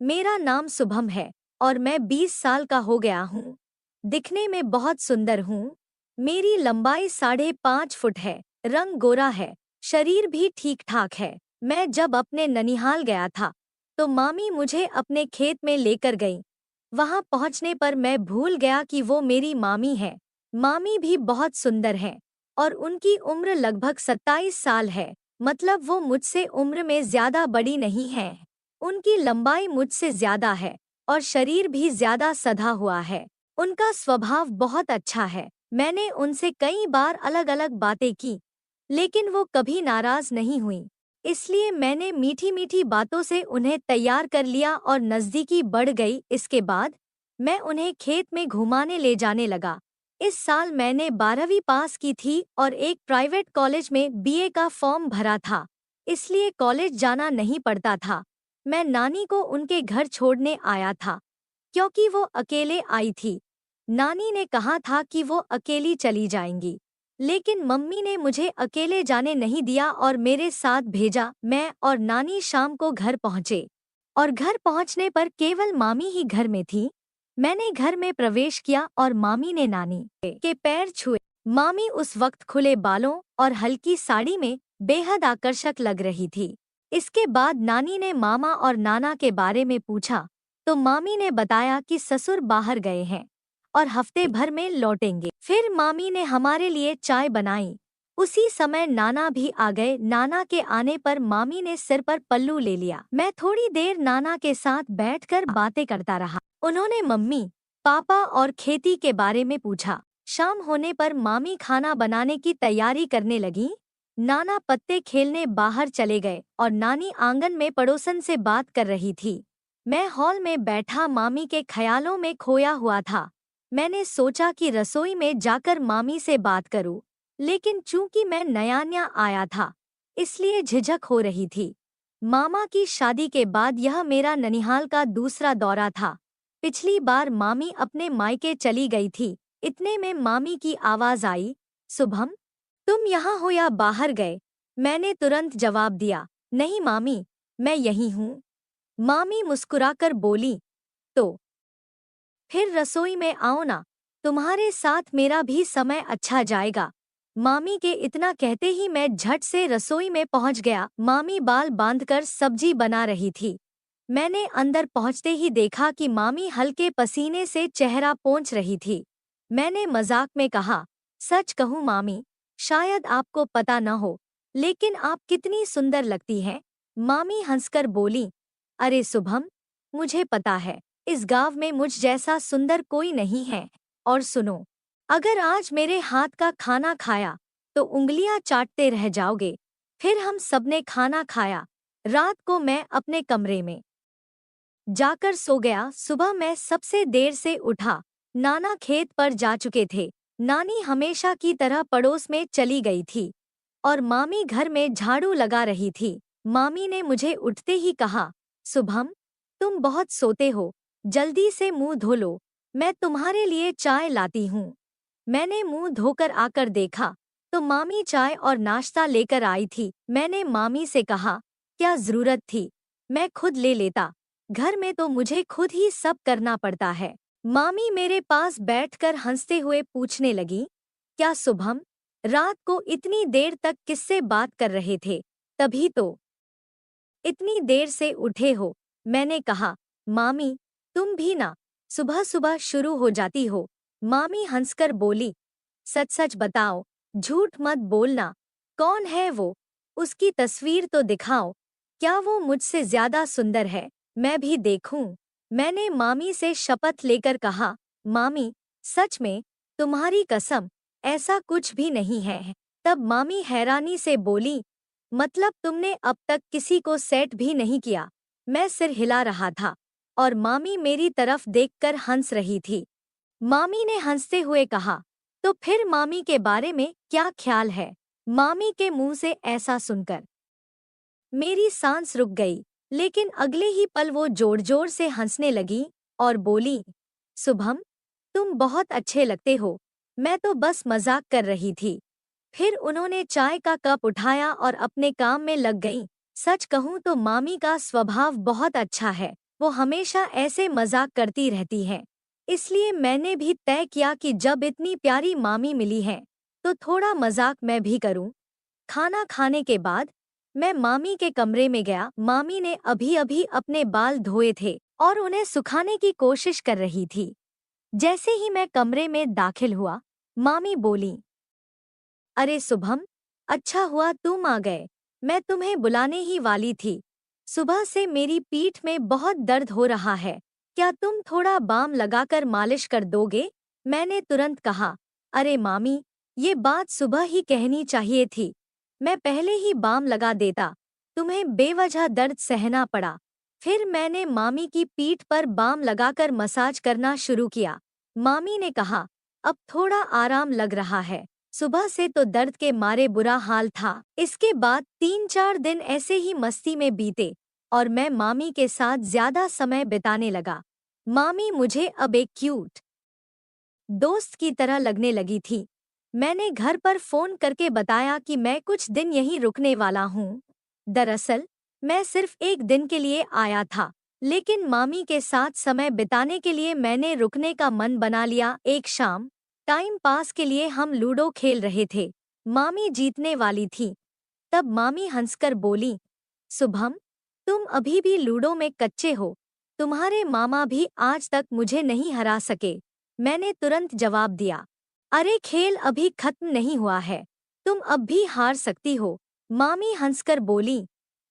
मेरा नाम शुभम है और मैं 20 साल का हो गया हूँ। दिखने में बहुत सुंदर हूँ। मेरी लंबाई 5.5 फुट है, रंग गोरा है, शरीर भी ठीक ठाक है। मैं जब अपने ननिहाल गया था तो मामी मुझे अपने खेत में लेकर गई। वहां पहुंचने पर मैं भूल गया कि वो मेरी मामी है। मामी भी बहुत सुंदर है और उनकी उम्र लगभग 27 साल है, मतलब वो मुझसे उम्र में ज्यादा बड़ी नहीं है। उनकी लंबाई मुझसे ज्यादा है और शरीर भी ज्यादा सधा हुआ है। उनका स्वभाव बहुत अच्छा है। मैंने उनसे कई बार अलग अलग बातें की, लेकिन वो कभी नाराज नहीं हुई। इसलिए मैंने मीठी मीठी बातों से उन्हें तैयार कर लिया और नजदीकी बढ़ गई। इसके बाद मैं उन्हें खेत में घुमाने ले जाने लगा। इस साल मैंने 12वीं पास की थी और एक प्राइवेट कॉलेज में बीए का फॉर्म भरा था, इसलिए कॉलेज जाना नहीं पड़ता था। मैं नानी को उनके घर छोड़ने आया था, क्योंकि वो अकेले आई थी। नानी ने कहा था कि वो अकेली चली जाएंगी, लेकिन मम्मी ने मुझे अकेले जाने नहीं दिया और मेरे साथ भेजा। मैं और नानी शाम को घर पहुंचे और घर पहुंचने पर केवल मामी ही घर में थी। मैंने घर में प्रवेश किया और मामी ने नानी के पैर छुए। मामी उस वक्त खुले बालों और हल्की साड़ी में बेहद आकर्षक लग रही थी। इसके बाद नानी ने मामा और नाना के बारे में पूछा तो मामी ने बताया कि ससुर बाहर गए हैं और हफ्ते भर में लौटेंगे। फिर मामी ने हमारे लिए चाय बनाई। उसी समय नाना भी आ गए। नाना के आने पर मामी ने सिर पर पल्लू ले लिया। मैं थोड़ी देर नाना के साथ बैठकर बातें करता रहा। उन्होंने मम्मी, पापा और खेती के बारे में पूछा। शाम होने पर मामी खाना बनाने की तैयारी करने लगी। नाना पत्ते खेलने बाहर चले गए और नानी आंगन में पड़ोसन से बात कर रही थी। मैं हॉल में बैठा मामी के ख्यालों में खोया हुआ था। मैंने सोचा कि रसोई में जाकर मामी से बात करूं, लेकिन चूंकि मैं नया नया आया था, इसलिए झिझक हो रही थी। मामा की शादी के बाद यह मेरा ननिहाल का दूसरा दौरा था। पिछली बार मामी अपने मायके चली गई थी। इतने में मामी की आवाज आई, शुभम, तुम यहाँ हो या बाहर गए? मैंने तुरंत जवाब दिया, नहीं मामी, मैं यहीं हूँ। मामी मुस्कुराकर बोली, तो फिर रसोई में आओ ना, तुम्हारे साथ मेरा भी समय अच्छा जाएगा। मामी के इतना कहते ही मैं झट से रसोई में पहुंच गया। मामी बाल बांधकर सब्जी बना रही थी। मैंने अंदर पहुंचते ही देखा कि मामी हल्के पसीने से चेहरा पोंछ रही थी। मैंने मजाक में कहा, सच कहूँ मामी, शायद आपको पता न हो, लेकिन आप कितनी सुंदर लगती हैं। मामी हंसकर बोली, अरे शुभम, मुझे पता है, इस गांव में मुझ जैसा सुंदर कोई नहीं है। और सुनो, अगर आज मेरे हाथ का खाना खाया तो उंगलियां चाटते रह जाओगे। फिर हम सबने खाना खाया। रात को मैं अपने कमरे में जाकर सो गया। सुबह मैं सबसे देर से उठा। नाना खेत पर जा चुके थे। नानी हमेशा की तरह पड़ोस में चली गई थी और मामी घर में झाड़ू लगा रही थी। मामी ने मुझे उठते ही कहा, शुभम, तुम बहुत सोते हो, जल्दी से मुंह धो लो, मैं तुम्हारे लिए चाय लाती हूँ। मैंने मुंह धोकर आकर देखा तो मामी चाय और नाश्ता लेकर आई थी। मैंने मामी से कहा, क्या जरूरत थी, मैं खुद ले लेता, घर में तो मुझे खुद ही सब करना पड़ता है। मामी मेरे पास बैठकर हंसते हुए पूछने लगी, क्या शुभम, रात को इतनी देर तक किससे बात कर रहे थे? तभी तो इतनी देर से उठे हो। मैंने कहा, मामी, तुम भी ना सुबह सुबह शुरू हो जाती हो। मामी हंसकर बोली, सच सच बताओ, झूठ मत बोलना, कौन है वो? उसकी तस्वीर तो दिखाओ, क्या वो मुझसे ज्यादा सुंदर है? मैं भी देखूं। मैंने मामी से शपथ लेकर कहा, मामी, सच में, तुम्हारी कसम, ऐसा कुछ भी नहीं है। तब मामी हैरानी से बोली, मतलब तुमने अब तक किसी को सेट भी नहीं किया? मैं सिर हिला रहा था और मामी मेरी तरफ देखकर हंस रही थी। मामी ने हंसते हुए कहा, तो फिर मामी के बारे में क्या ख्याल है? मामी के मुंह से ऐसा सुनकर मेरी सांस रुक गई, लेकिन अगले ही पल वो जोर जोर से हंसने लगी और बोली, शुभम, तुम बहुत अच्छे लगते हो, मैं तो बस मजाक कर रही थी। फिर उन्होंने चाय का कप उठाया और अपने काम में लग गईं। सच कहूं तो मामी का स्वभाव बहुत अच्छा है। वो हमेशा ऐसे मजाक करती रहती है। इसलिए मैंने भी तय किया कि जब इतनी प्यारी मामी मिली है तो थोड़ा मजाक मैं भी करूं। खाना खाने के बाद मैं मामी के कमरे में गया। मामी ने अभी अभी अपने बाल धोए थे और उन्हें सुखाने की कोशिश कर रही थी। जैसे ही मैं कमरे में दाखिल हुआ, मामी बोली, अरे शुभम, अच्छा हुआ तुम आ गए, मैं तुम्हें बुलाने ही वाली थी। सुबह से मेरी पीठ में बहुत दर्द हो रहा है, क्या तुम थोड़ा बाम लगाकर मालिश कर दोगे? मैंने तुरंत कहा, अरे मामी, ये बात सुबह ही कहनी चाहिए थी, मैं पहले ही बाम लगा देता, तुम्हें बेवजह दर्द सहना पड़ा। फिर मैंने मामी की पीठ पर बाम लगाकर मसाज करना शुरू किया। मामी ने कहा, अब थोड़ा आराम लग रहा है, सुबह से तो दर्द के मारे बुरा हाल था। इसके बाद 3-4 दिन ऐसे ही मस्ती में बीते और मैं मामी के साथ ज्यादा समय बिताने लगा। मामी मुझे अब एक क्यूट दोस्त की तरह लगने लगी थी। मैंने घर पर फोन करके बताया कि मैं कुछ दिन यहीं रुकने वाला हूँ। दरअसल मैं सिर्फ एक दिन के लिए आया था, लेकिन मामी के साथ समय बिताने के लिए मैंने रुकने का मन बना लिया। एक शाम टाइम पास के लिए हम लूडो खेल रहे थे। मामी जीतने वाली थी। तब मामी हंसकर बोली, शुभम, तुम अभी भी लूडो में कच्चे हो, तुम्हारे मामा भी आज तक मुझे नहीं हरा सके। मैंने तुरंत जवाब दिया, अरे खेल अभी खत्म नहीं हुआ है, तुम अब भी हार सकती हो। मामी हंसकर बोली,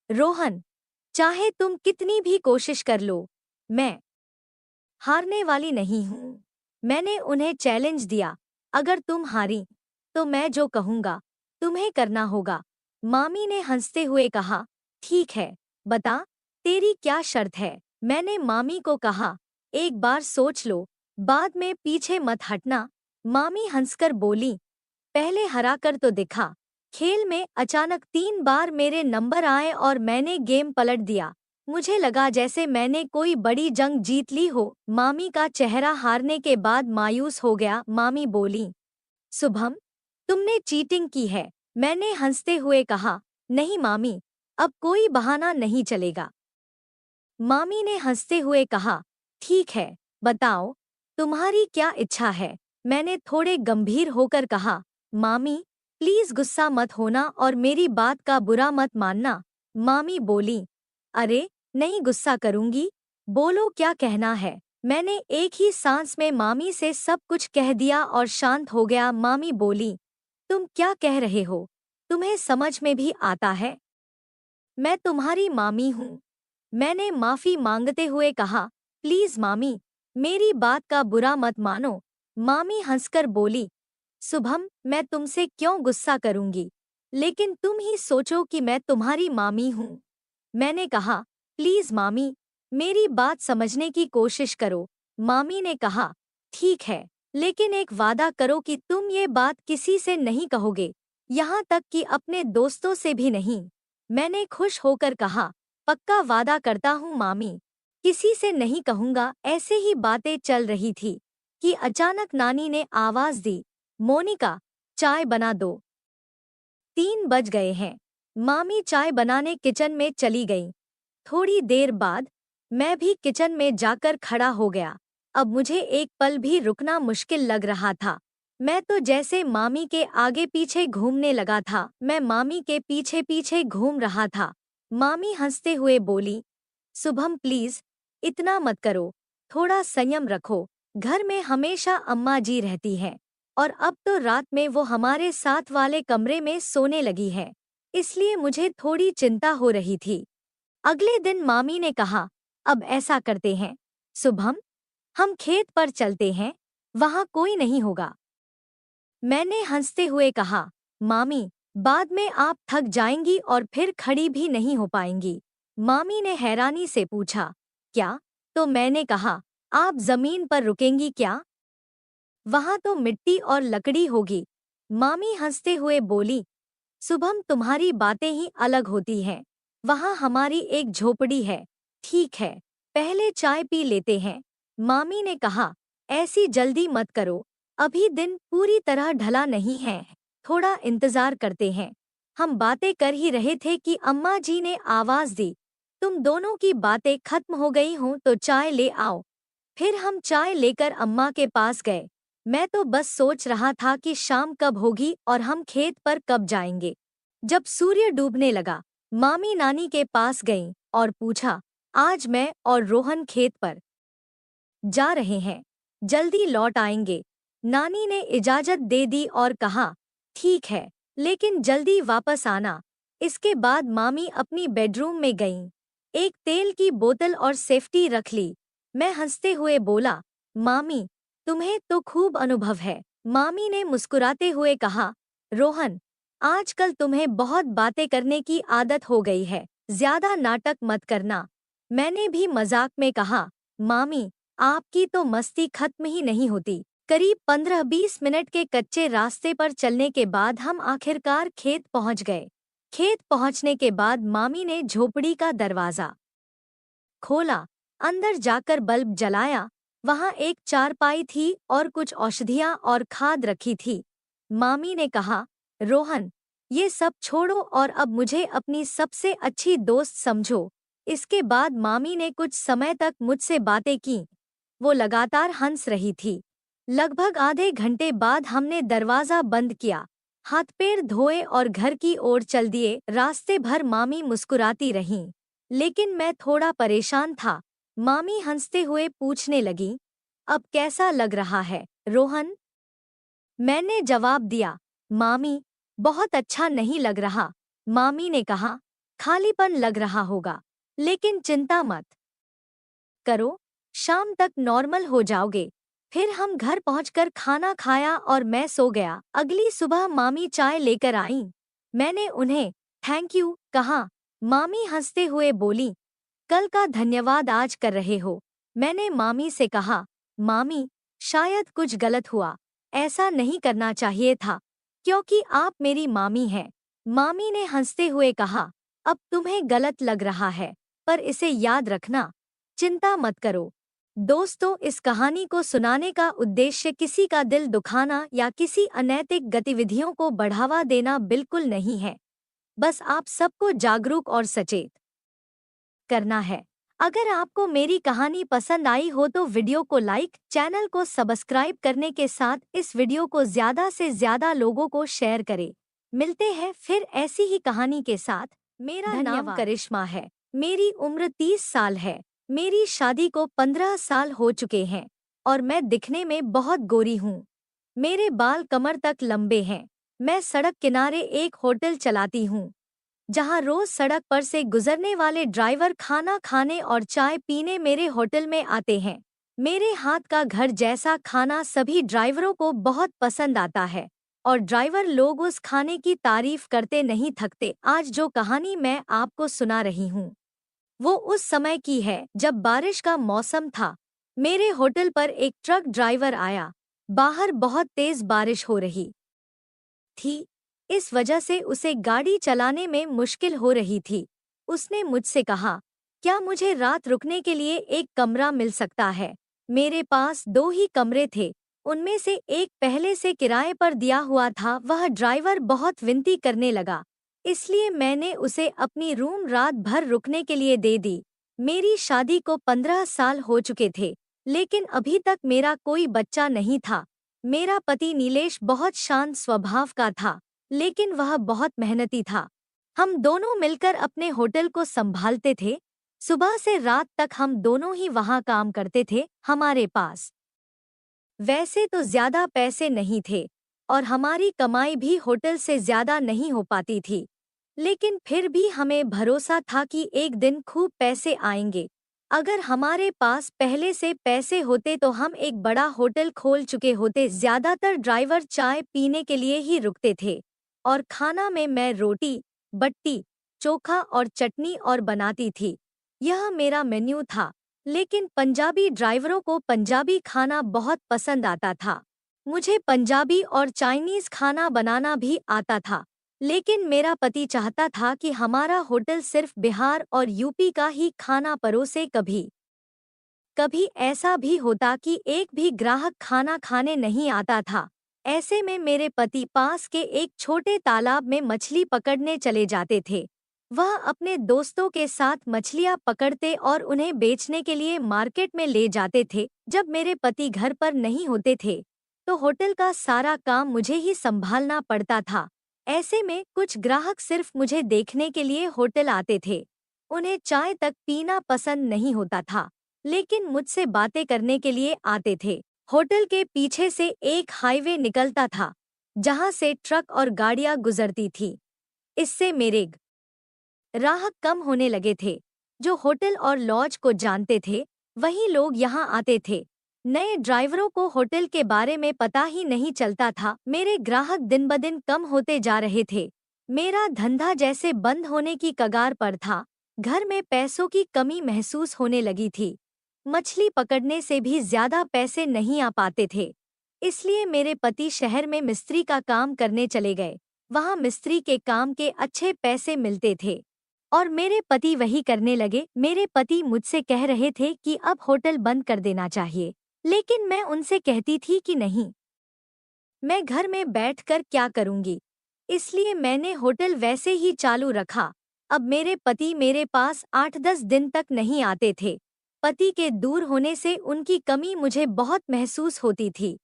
रोहन, चाहे तुम कितनी भी कोशिश कर लो, मैं हारने वाली नहीं हूँ। मैंने उन्हें चैलेंज दिया, अगर तुम हारी तो मैं जो कहूँगा तुम्हें करना होगा। मामी ने हंसते हुए कहा, ठीक है, बता तेरी क्या शर्त है? मैंने मामी को कहा, एक बार सोच लो, बाद में पीछे मत हटना। मामी हंसकर बोली, पहले हरा कर तो दिखा। खेल में अचानक 3 बार मेरे नंबर आए और मैंने गेम पलट दिया। मुझे लगा जैसे मैंने कोई बड़ी जंग जीत ली हो। मामी का चेहरा हारने के बाद मायूस हो गया। मामी बोली, शुभम, तुमने चीटिंग की है। मैंने हंसते हुए कहा, नहीं मामी, अब कोई बहाना नहीं चलेगा। मामी ने हंसते हुए कहा, ठीक है, बताओ तुम्हारी क्या इच्छा है? मैंने थोड़े गंभीर होकर कहा, मामी प्लीज गुस्सा मत होना और मेरी बात का बुरा मत मानना। मामी बोली, अरे नहीं गुस्सा करूंगी, बोलो क्या कहना है। मैंने एक ही सांस में मामी से सब कुछ कह दिया और शांत हो गया। मामी बोली, तुम क्या कह रहे हो? तुम्हें समझ में भी आता है? मैं तुम्हारी मामी हूँ। मैंने माफी मांगते हुए कहा, प्लीज मामी, मेरी बात का बुरा मत मानो। मामी हंसकर बोली, शुभम, मैं तुमसे क्यों गुस्सा करूंगी, लेकिन तुम ही सोचो कि मैं तुम्हारी मामी हूँ। मैंने कहा, प्लीज मामी, मेरी बात समझने की कोशिश करो। मामी ने कहा, ठीक है, लेकिन एक वादा करो कि तुम ये बात किसी से नहीं कहोगे, यहाँ तक कि अपने दोस्तों से भी नहीं। मैंने खुश होकर कहा, पक्का वादा करता हूँ मामी, किसी से नहीं कहूँगा। ऐसे ही बातें चल रही थी कि अचानक नानी ने आवाज दी, मोनिका, चाय बना दो। 3 बज गए हैं। मामी चाय बनाने किचन में चली गई। थोड़ी देर बाद मैं भी किचन में जाकर खड़ा हो गया। अब मुझे एक पल भी रुकना मुश्किल लग रहा था। मैं तो जैसे मामी के आगे पीछे घूमने लगा था। मैं मामी के पीछे पीछे घूम रहा था। मामी हंसते हुए बोली, शुभम प्लीज, इतना मत करो, थोड़ा संयम रखो। घर में हमेशा अम्मा जी रहती हैं और अब तो रात में वो हमारे साथ वाले कमरे में सोने लगी है, इसलिए मुझे थोड़ी चिंता हो रही थी। अगले दिन मामी ने कहा, अब ऐसा करते हैं शुभम, हम खेत पर चलते हैं, वहाँ कोई नहीं होगा। मैंने हंसते हुए कहा, मामी, बाद में आप थक जाएंगी और फिर खड़ी भी नहीं हो पाएंगी। मामी ने हैरानी से पूछा, क्या? तो मैंने कहा, आप जमीन पर रुकेंगी क्या? वहाँ तो मिट्टी और लकड़ी होगी। मामी हंसते हुए बोली, शुभम, तुम्हारी बातें ही अलग होती हैं। वहाँ हमारी एक झोपड़ी है। ठीक है, पहले चाय पी लेते हैं। मामी ने कहा, ऐसी जल्दी मत करो, अभी दिन पूरी तरह ढला नहीं है, थोड़ा इंतजार करते हैं। हम बातें कर ही रहे थे कि अम्मा जी ने आवाज दी, तुम दोनों की बातें खत्म हो गई हों तो चाय ले आओ। फिर हम चाय लेकर अम्मा के पास गए। मैं तो बस सोच रहा था कि शाम कब होगी और हम खेत पर कब जाएंगे। जब सूर्य डूबने लगा, मामी नानी के पास गईं और पूछा, आज मैं और रोहन खेत पर जा रहे हैं, जल्दी लौट आएंगे। नानी ने इजाजत दे दी और कहा, ठीक है, लेकिन जल्दी वापस आना। इसके बाद मामी अपनी बेडरूम में गईं। एक तेल की बोतल और सेफ्टी रख ली। मैं हंसते हुए बोला, मामी, तुम्हें तो खूब अनुभव है। मामी ने मुस्कुराते हुए कहा, रोहन, आजकल तुम्हें बहुत बातें करने की आदत हो गई है, ज्यादा नाटक मत करना। मैंने भी मजाक में कहा, मामी, आपकी तो मस्ती खत्म ही नहीं होती। करीब 15-20 मिनट के कच्चे रास्ते पर चलने के बाद हम आखिरकार खेत पहुंच गए। खेत पहुंचने के बाद मामी ने झोपड़ी का दरवाजा खोला, अंदर जाकर बल्ब जलाया। वहां एक चारपाई थी और कुछ औषधियां और खाद रखी थी। मामी ने कहा, रोहन, ये सब छोड़ो और अब मुझे अपनी सबसे अच्छी दोस्त समझो। इसके बाद मामी ने कुछ समय तक मुझसे बातें की। वो लगातार हंस रही थी। लगभग आधे घंटे बाद हमने दरवाजा बंद किया, हाथ पैर धोए और घर की ओर चल दिए। रास्ते भर मामी मुस्कुराती रहीं, लेकिन मैं थोड़ा परेशान था। मामी हंसते हुए पूछने लगी, अब कैसा लग रहा है, रोहन? मैंने जवाब दिया, मामी, बहुत अच्छा नहीं लग रहा। मामी ने कहा, खालीपन लग रहा होगा, लेकिन चिंता मत करो, शाम तक नॉर्मल हो जाओगे। फिर हम घर पहुंचकर खाना खाया और मैं सो गया। अगली सुबह मामी चाय लेकर आईं। मैंने उन्हें थैंक यू कहा। मामी हंसते हुए बोली, कल का धन्यवाद आज कर रहे हो। मैंने मामी से कहा, मामी, शायद कुछ गलत हुआ, ऐसा नहीं करना चाहिए था, क्योंकि आप मेरी मामी हैं। मामी ने हंसते हुए कहा, अब तुम्हें गलत लग रहा है, पर इसे याद रखना, चिंता मत करो। दोस्तों, इस कहानी को सुनाने का उद्देश्य किसी का दिल दुखाना या किसी अनैतिक गतिविधियों को बढ़ावा देना बिल्कुल नहीं है। बस आप सबको जागरूक और सचेत करना है। अगर आपको मेरी कहानी पसंद आई हो तो वीडियो को लाइक, चैनल को सब्सक्राइब करने के साथ इस वीडियो को ज्यादा से ज्यादा लोगों को शेयर करें। मिलते हैं फिर ऐसी ही कहानी के साथ। मेरा नाम करिश्मा है। मेरी उम्र 30 साल है। मेरी शादी को 15 साल हो चुके हैं और मैं दिखने में बहुत गोरी हूँ। मेरे बाल कमर तक लंबे हैं। मैं सड़क किनारे एक होटल चलाती हूँ, जहाँ रोज सड़क पर से गुजरने वाले ड्राइवर खाना खाने और चाय पीने मेरे होटल में आते हैं। मेरे हाथ का घर जैसा खाना सभी ड्राइवरों को बहुत पसंद आता है और ड्राइवर लोग उस खाने की तारीफ करते नहीं थकते। आज जो कहानी मैं आपको सुना रही हूँ, वो उस समय की है जब बारिश का मौसम था। मेरे होटल पर एक ट्रक ड्राइवर आया। बाहर बहुत तेज बारिश हो रही थी, इस वजह से उसे गाड़ी चलाने में मुश्किल हो रही थी। उसने मुझसे कहा, क्या मुझे रात रुकने के लिए एक कमरा मिल सकता है? मेरे पास 2 ही कमरे थे, उनमें से एक पहले से किराए पर दिया हुआ था। वह ड्राइवर बहुत विनती करने लगा, इसलिए मैंने उसे अपनी रूम रात भर रुकने के लिए दे दी। मेरी शादी को 15 साल हो चुके थे, लेकिन अभी तक मेरा कोई बच्चा नहीं था। मेरा पति नीलेश बहुत शांत स्वभाव का था, लेकिन वह बहुत मेहनती था। हम दोनों मिलकर अपने होटल को संभालते थे। सुबह से रात तक हम दोनों ही वहाँ काम करते थे। हमारे पास वैसे तो ज्यादा पैसे नहीं थे और हमारी कमाई भी होटल से ज्यादा नहीं हो पाती थी, लेकिन फिर भी हमें भरोसा था कि एक दिन खूब पैसे आएंगे। अगर हमारे पास पहले से पैसे होते तो हम एक बड़ा होटल खोल चुके होते। ज्यादातर ड्राइवर चाय पीने के लिए ही रुकते थे और खाना में मैं रोटी, बट्टी, चोखा और चटनी और बनाती थी। यह मेरा मेन्यू था, लेकिन पंजाबी ड्राइवरों को पंजाबी खाना बहुत पसंद आता था। मुझे पंजाबी और चाइनीज खाना बनाना भी आता था, लेकिन मेरा पति चाहता था कि हमारा होटल सिर्फ बिहार और यूपी का ही खाना परोसे। कभी कभी ऐसा भी होता कि एक भी ग्राहक खाना खाने नहीं आता था। ऐसे में मेरे पति पास के एक छोटे तालाब में मछली पकड़ने चले जाते थे। वह अपने दोस्तों के साथ मछलियां पकड़ते और उन्हें बेचने के लिए मार्केट में ले जाते थे। जब मेरे पति घर पर नहीं होते थे तो होटल का सारा काम मुझे ही संभालना पड़ता था। ऐसे में कुछ ग्राहक सिर्फ मुझे देखने के लिए होटल आते थे। उन्हें चाय तक पीना पसंद नहीं होता था, लेकिन मुझसे बातें करने के लिए आते थे। होटल के पीछे से एक हाईवे निकलता था, जहां से ट्रक और गाड़ियां गुजरती थी। इससे मेरे ग्राहक कम होने लगे थे। जो होटल और लॉज को जानते थे वही लोग यहाँ आते थे। नए ड्राइवरों को होटल के बारे में पता ही नहीं चलता था। मेरे ग्राहक दिन ब दिन कम होते जा रहे थे। मेरा धंधा जैसे बंद होने की कगार पर था। घर में पैसों की कमी महसूस होने लगी थी। मछली पकड़ने से भी ज्यादा पैसे नहीं आ पाते थे। इसलिए मेरे पति शहर में मिस्त्री का काम करने चले गए। वहाँ मिस्त्री के काम के अच्छे पैसे मिलते थे और मेरे पति वही करने लगे। मेरे पति मुझसे कह रहे थे कि अब होटल बंद कर देना चाहिए, लेकिन मैं उनसे कहती थी कि नहीं, मैं घर में बैठकर क्या करूंगी। इसलिए मैंने होटल वैसे ही चालू रखा। अब मेरे पति मेरे पास 8-10 दिन तक नहीं आते थे। पति के दूर होने से उनकी कमी मुझे बहुत महसूस होती थी।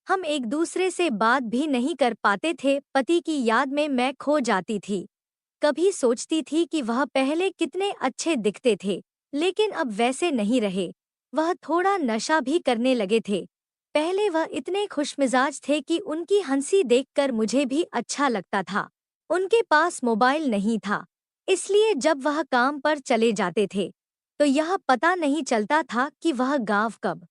हम एक दूसरे से बात भी नहीं कर पाते थे। पति की याद में मैं खो जाती थी। कभी सोचती थी कि वह पहले कितने अच्छे दिखते थे, लेकिन अब वैसे नहीं रहे। वह थोड़ा नशा भी करने लगे थे। पहले वह इतने खुशमिजाज थे कि उनकी हंसी देखकर मुझे भी अच्छा लगता था। उनके पास मोबाइल नहीं था, इसलिए जब वह काम पर चले जाते थे तो यह पता नहीं चलता था कि वह गाँव कब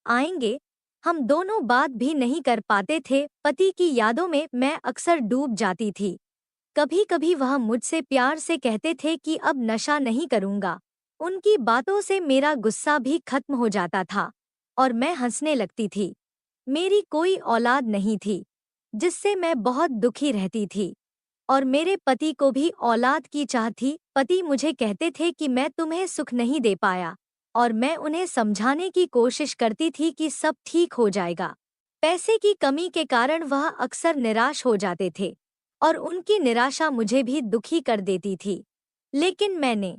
आएंगे। हम दोनों बात भी नहीं कर पाते थे। पति की यादों में मैं अक्सर डूब जाती थी। कभी कभी वह मुझसे प्यार से कहते थे कि अब नशा नहीं करूंगा। उनकी बातों से मेरा गुस्सा भी खत्म हो जाता था और मैं हंसने लगती थी। मेरी कोई औलाद नहीं थी, जिससे मैं बहुत दुखी रहती थी, और मेरे पति को भी औलाद की चाह थी। पति मुझे कहते थे कि मैं तुम्हें सुख नहीं दे पाया, और मैं उन्हें समझाने की कोशिश करती थी कि सब ठीक हो जाएगा। पैसे की कमी के कारण वह अक्सर निराश हो जाते थे और उनकी निराशा मुझे भी दुखी कर देती थी। लेकिन मैंने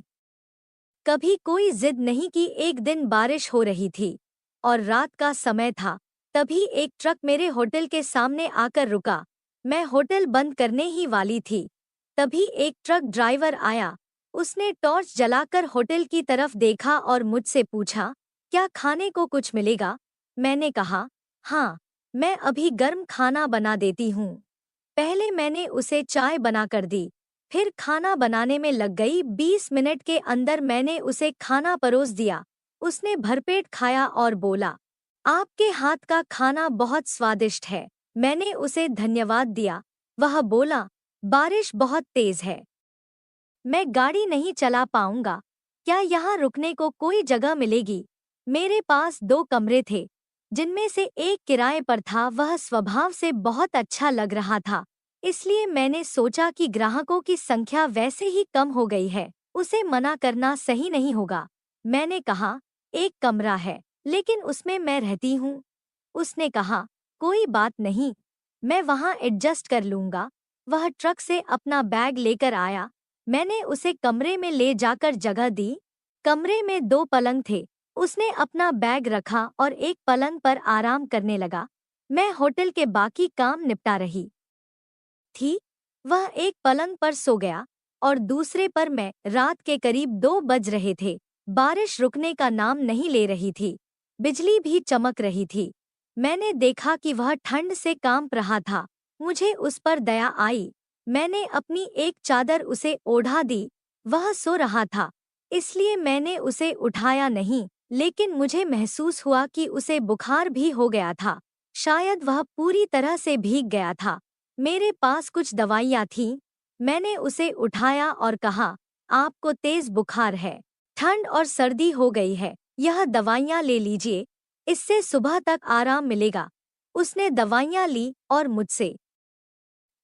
कभी कोई जिद नहीं की। एक दिन बारिश हो रही थी और रात का समय था। तभी एक ट्रक मेरे होटल के सामने आकर रुका। मैं होटल बंद करने ही वाली थी, तभी एक ट्रक ड्राइवर आया। उसने टॉर्च जलाकर होटल की तरफ देखा और मुझसे पूछा, क्या खाने को कुछ मिलेगा? मैंने कहा, हाँ, मैं अभी गर्म खाना बना देती हूँ। पहले मैंने उसे चाय बनाकर दी, फिर खाना बनाने में लग गई। 20 मिनट के अंदर मैंने उसे खाना परोस दिया। उसने भरपेट खाया और बोला, आपके हाथ का खाना बहुत स्वादिष्ट है। मैंने उसे धन्यवाद दिया। वह बोला, बारिश बहुत तेज है, मैं गाड़ी नहीं चला पाऊंगा। क्या यहाँ रुकने को कोई जगह मिलेगी? मेरे पास 2 कमरे थे, जिनमें से एक किराए पर था। वह स्वभाव से बहुत अच्छा लग रहा था, इसलिए मैंने सोचा कि ग्राहकों की संख्या वैसे ही कम हो गई है, उसे मना करना सही नहीं होगा। मैंने कहा, एक कमरा है, लेकिन उसमें मैं रहती हूँ। उसने कहा, कोई बात नहीं, मैं वहाँ एडजस्ट कर लूंगा। वह ट्रक से अपना बैग लेकर आया। मैंने उसे कमरे में ले जाकर जगह दी। कमरे में 2 पलंग थे। उसने अपना बैग रखा और एक पलंग पर आराम करने लगा। मैं होटल के बाकी काम निपटा रही थी। वह एक पलंग पर सो गया और दूसरे पर मैं। रात के करीब 2 बज रहे थे। बारिश रुकने का नाम नहीं ले रही थी। बिजली भी चमक रही थी। मैंने देखा कि वह ठंड से कांप रहा था। मुझे उस पर दया आई। मैंने अपनी एक चादर उसे ओढ़ा दी। वह सो रहा था, इसलिए मैंने उसे उठाया नहीं, लेकिन मुझे महसूस हुआ कि उसे बुखार भी हो गया था। शायद वह पूरी तरह से भीग गया था। मेरे पास कुछ दवाइयाँ थीं। मैंने उसे उठाया और कहा, आपको तेज बुखार है, ठंड और सर्दी हो गई है, यह दवाइयाँ ले लीजिए, इससे सुबह तक आराम मिलेगा। उसने दवाइयाँ ली और मुझसे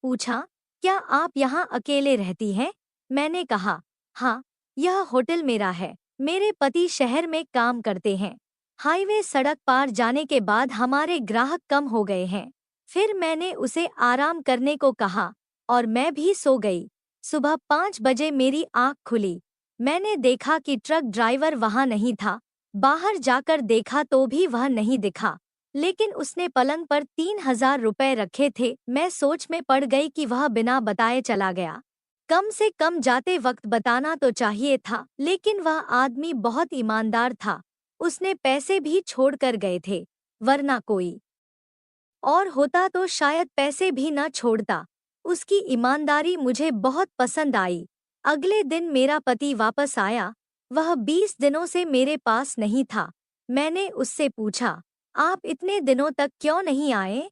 पूछा, क्या आप यहाँ अकेले रहती हैं? मैंने कहा, हाँ, यह होटल मेरा है। मेरे पति शहर में काम करते हैं। हाईवे सड़क पार जाने के बाद हमारे ग्राहक कम हो गए हैं। फिर मैंने उसे आराम करने को कहा और मैं भी सो गई। सुबह 5 बजे मेरी आँख खुली। मैंने देखा कि ट्रक ड्राइवर वहाँ नहीं था। बाहर जाकर देखा तो भी वह नहीं दिखा, लेकिन उसने पलंग पर 3,000 रुपए रखे थे। मैं सोच में पड़ गई कि वह बिना बताए चला गया। कम से कम जाते वक्त बताना तो चाहिए था, लेकिन वह आदमी बहुत ईमानदार था। उसने पैसे भी छोड़कर गए थे, वरना कोई और होता तो शायद पैसे भी न छोड़ता। उसकी ईमानदारी मुझे बहुत पसंद आई। अगले दिन मेरा पति वापस आया। वह 20 दिनों से मेरे पास नहीं था। मैंने उससे पूछा, आप इतने दिनों तक क्यों नहीं आए?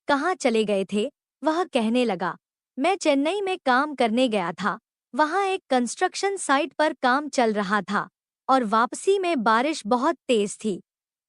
कहाँ चले गए थे? वह कहने लगा, मैं चेन्नई में काम करने गया था। वहाँ एक कंस्ट्रक्शन साइट पर काम चल रहा था और वापसी में बारिश बहुत तेज थी,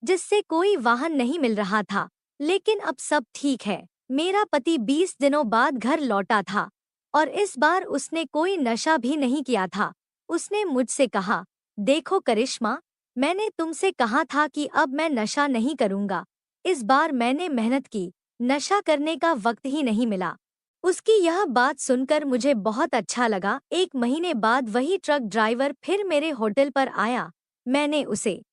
जिससे कोई वाहन नहीं मिल रहा था। लेकिन अब सब ठीक है। मेरा पति 20 दिनों बाद घर लौटा था और इस बार उसने कोई नशा भी नहीं किया था। उसने मुझसे कहा, देखो करिश्मा, मैंने तुमसे कहा था कि अब मैं नशा नहीं करूँगा। इस बार मैंने मेहनत की, नशा करने का वक्त ही नहीं मिला। उसकी यह बात सुनकर मुझे बहुत अच्छा लगा। 1 महीने बाद वही ट्रक ड्राइवर फिर मेरे होटल पर आया। मैंने उसे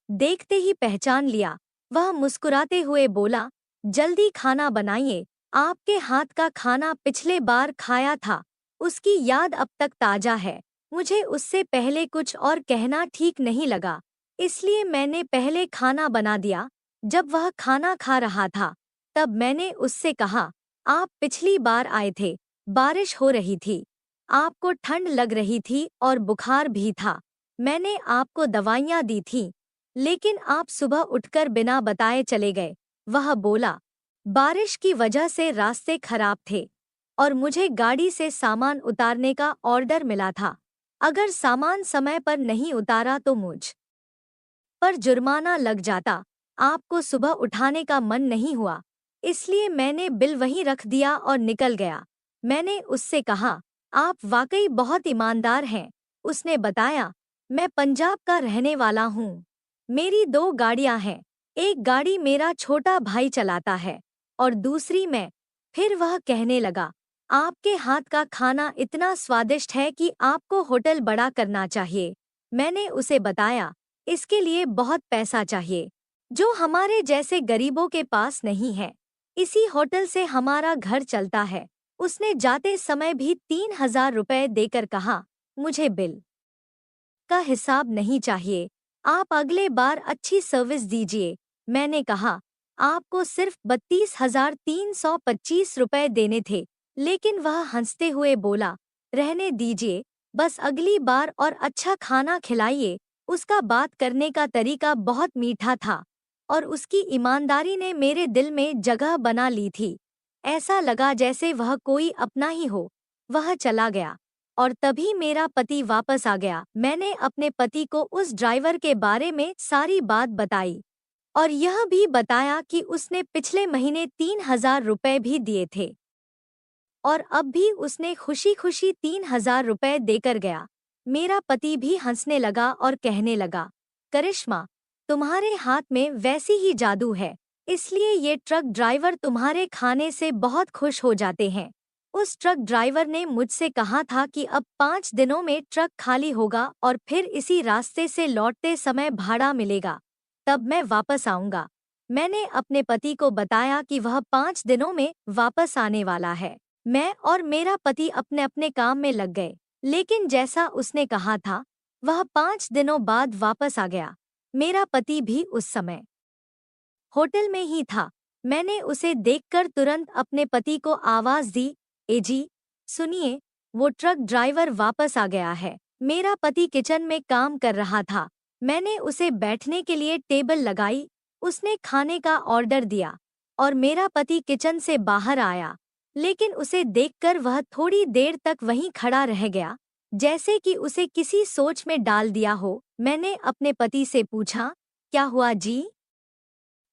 देखते ही पहचान लिया। वह मुस्कुराते हुए बोला, जल्दी खाना बनाइए, आपके हाथ का खाना पिछले बार खाया था, उसकी याद अब तक ताजा है। मुझे उससे पहले कुछ और कहना ठीक नहीं लगा, इसलिए मैंने पहले खाना बना दिया। जब वह खाना खा रहा था, तब मैंने उससे कहा, आप पिछली बार आए थे, बारिश हो रही थी, आपको ठंड लग रही थी और बुखार भी था। मैंने आपको दवाइयाँ दी थीं, लेकिन आप सुबह उठकर बिना बताए चले गए। वह बोला, बारिश की वजह से रास्ते खराब थे और मुझे गाड़ी से सामान उतारने का ऑर्डर मिला था। अगर सामान समय पर नहीं उतारा तो मुझ पर जुर्माना लग जाता। आपको सुबह उठाने का मन नहीं हुआ, इसलिए मैंने बिल वहीं रख दिया और निकल गया। मैंने उससे कहा, आप वाकई बहुत ईमानदार हैं। उसने बताया, मैं पंजाब का रहने वाला हूँ। मेरी 2 गाड़ियाँ हैं, एक गाड़ी मेरा छोटा भाई चलाता है और दूसरी मैं। फिर वह कहने लगा, आपके हाथ का खाना इतना स्वादिष्ट है कि आपको होटल बड़ा करना चाहिए। मैंने उसे बताया, इसके लिए बहुत पैसा चाहिए, जो हमारे जैसे गरीबों के पास नहीं है। इसी होटल से हमारा घर चलता है। उसने जाते समय भी 3,000 रुपए देकर कहा, मुझे बिल का हिसाब नहीं चाहिए, आप अगले बार अच्छी सर्विस दीजिए। मैंने कहा, आपको सिर्फ 32,325 रुपए देने थे, लेकिन वह हंसते हुए बोला, रहने दीजिए, बस अगली बार और अच्छा खाना खिलाइए। उसका बात करने का तरीका बहुत मीठा था और उसकी ईमानदारी ने मेरे दिल में जगह बना ली थी। ऐसा लगा जैसे वह कोई अपना ही हो। वह चला गया और तभी मेरा पति वापस आ गया। मैंने अपने पति को उस ड्राइवर के बारे में सारी बात बताई और यह भी बताया कि उसने पिछले महीने 3,000 रुपए भी दिए थे और अब भी उसने खुशी खुशी 3,000 रुपए देकर गया। मेरा पति भी हंसने लगा और कहने लगा, करिश्मा, तुम्हारे हाथ में वैसी ही जादू है, इसलिए ये ट्रक ड्राइवर तुम्हारे खाने से बहुत खुश हो जाते हैं। उस ट्रक ड्राइवर ने मुझसे कहा था कि अब 5 दिनों में ट्रक खाली होगा और फिर इसी रास्ते से लौटते समय भाड़ा मिलेगा, तब मैं वापस आऊंगा। मैंने अपने पति को बताया कि वह 5 दिनों में वापस आने वाला है। मैं और मेरा पति अपने अपने काम में लग गए, लेकिन जैसा उसने कहा था, वह 5 दिनों बाद वापस आ गया। मेरा पति भी उस समय होटल में ही था। मैंने उसे देखकर तुरंत अपने पति को आवाज दी, ए जी, सुनिए, वो ट्रक ड्राइवर वापस आ गया है। मेरा पति किचन में काम कर रहा था। मैंने उसे बैठने के लिए टेबल लगाई, उसने खाने का ऑर्डर दिया और मेरा पति किचन से बाहर आया, लेकिन उसे देखकर वह थोड़ी देर तक वहीं खड़ा रह गया, जैसे कि उसे किसी सोच में डाल दिया हो। मैंने अपने पति से पूछा, क्या हुआ जी?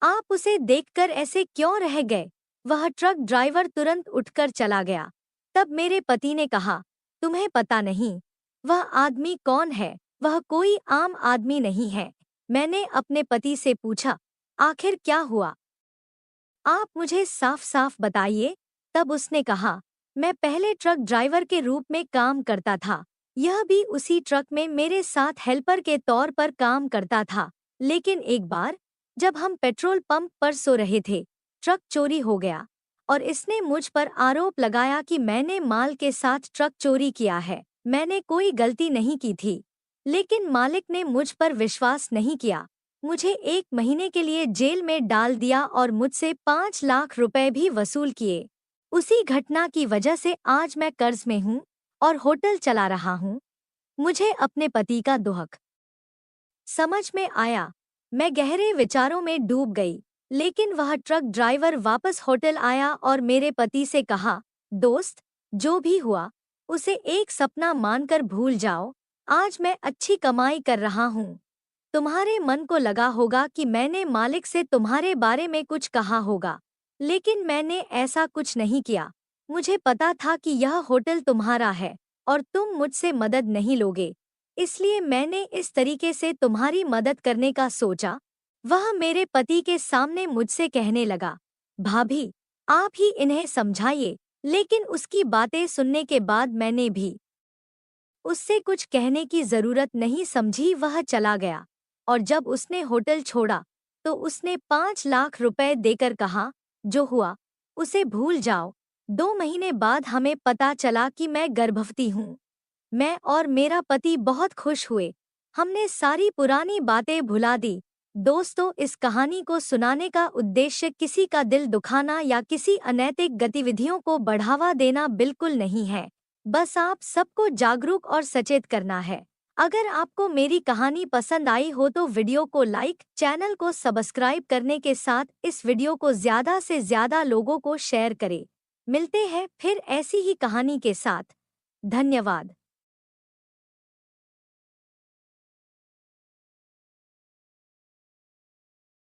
आप उसे देखकर ऐसे क्यों रह गए? वह ट्रक ड्राइवर तुरंत उठकर चला गया। तब मेरे पति ने कहा, तुम्हें पता नहीं, वह आदमी कौन है? वह कोई आम आदमी नहीं है। मैंने अपने पति से पूछा, आखिर क्या हुआ? आप मुझे साफ साफ बताइए। तब उसने कहा, मैं पहले ट्रक ड्राइवर के रूप में काम करता था। यह भी उसी ट्रक में मेरे साथ हेल्पर के तौर पर काम करता था। लेकिन एक बार जब हम पेट्रोल पंप पर सो रहे थे, ट्रक चोरी हो गया और इसने मुझ पर आरोप लगाया कि मैंने माल के साथ ट्रक चोरी किया है। मैंने कोई गलती नहीं की थी, लेकिन मालिक ने मुझ पर विश्वास नहीं किया। मुझे 1 महीने के लिए जेल में डाल दिया और मुझसे 5 लाख रुपए भी वसूल किए। उसी घटना की वजह से आज मैं कर्ज में हूँ और होटल चला रहा हूँ। मुझे अपने पति का दुख समझ में आया। मैं गहरे विचारों में डूब गई। लेकिन वह ट्रक ड्राइवर वापस होटल आया और मेरे पति से कहा, दोस्त, जो भी हुआ उसे एक सपना मानकर भूल जाओ। आज मैं अच्छी कमाई कर रहा हूँ। तुम्हारे मन को लगा होगा कि मैंने मालिक से तुम्हारे बारे में कुछ कहा होगा, लेकिन मैंने ऐसा कुछ नहीं किया। मुझे पता था कि यह होटल तुम्हारा है और तुम मुझसे मदद नहीं लोगे, इसलिए मैंने इस तरीके से तुम्हारी मदद करने का सोचा। वह मेरे पति के सामने मुझसे कहने लगा, भाभी, आप ही इन्हें समझाइए। लेकिन उसकी बातें सुनने के बाद मैंने भी उससे कुछ कहने की जरूरत नहीं समझी। वह चला गया और जब उसने होटल छोड़ा तो उसने 5 लाख रुपए देकर कहा, जो हुआ उसे भूल जाओ। 2 महीने बाद हमें पता चला कि मैं गर्भवती हूँ। मैं और मेरा पति बहुत खुश हुए। हमने सारी पुरानी बातें भुला दी। दोस्तों, इस कहानी को सुनाने का उद्देश्य किसी का दिल दुखाना या किसी अनैतिक गतिविधियों को बढ़ावा देना बिल्कुल नहीं है। बस आप सबको जागरूक और सचेत करना है। अगर आपको मेरी कहानी पसंद आई हो तो वीडियो को लाइक, चैनल को सब्सक्राइब करने के साथ इस वीडियो को ज़्यादा से ज़्यादा लोगों को शेयर करें। मिलते हैं फिर ऐसी ही कहानी के साथ। धन्यवाद।